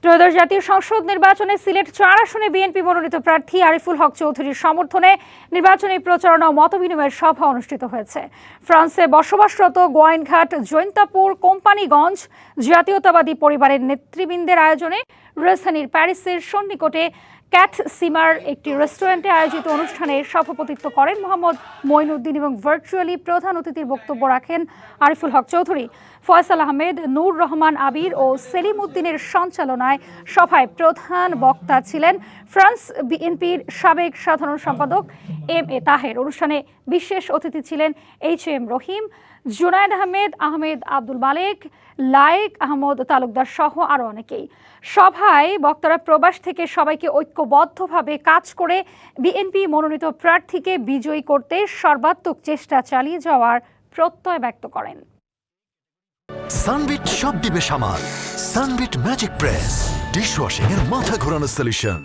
ত্রয়োদশ জাতীয় সংসদ নির্বাচনে সিলেট ৪ আসনে বিএনপি মনোনীত প্রার্থী আরিফুল হক চৌধুরীর সমর্থনে নির্বাচনী প্রচারণা ও মতবিনিময়ের সভা অনুষ্ঠিত হয়েছে। ফ্রান্সে বসবাসরত গোয়াইনঘাট, জৈন্তাপুর, কোম্পানিগঞ্জ জাতীয়তাবাদী পরিবারের নেতৃবৃন্দের আয়োজনে রাজধানীর প্যারিসের সন্নিকটে ক্যাথ সিমার একটি রেস্টুরেন্টে আয়োজিত অনুষ্ঠানে সভাপতিত্ব করেন মোহাম্মদ মঈনুদ্দিন এবং ভার্চুয়ালি প্রধান অতিথির বক্তব্য রাখেন আরিফুল হক চৌধুরী। ফয়সাল আহমেদ, নূর রহমান আবির ও সেলিম উদ্দিনের সঞ্চালনায় সভায় প্রধান বক্তা ছিলেন ফ্রান্স বিএনপির সাবেক সাধারণ সম্পাদক এম.এ. তাহের। অনুষ্ঠানে বিশেষ অতিথি ছিলেন এইচ.এম. রহিম, জুনায়েদ আহমেদ, আহমেদ আব্দুল মালেক, লায়েক আহমদ তালুকদার সহ আরও অনেকেই। সভায় বক্তারা প্রবাস থেকে সবাইকে ঐক্যবদ্ধভাবে কাজ করে বিএনপি মনোনীত প্রার্থীকে বিজয়ী করতে সর্বাত্মক চেষ্টা চালিয়ে যাওয়ার প্রত্যয় ব্যক্ত করেন। সানবিট সব দিবে সামাল। সানবিট ম্যাজিক প্রেস ডিশওয়াশিং এর মাথা ঘোরানো সলিউশন।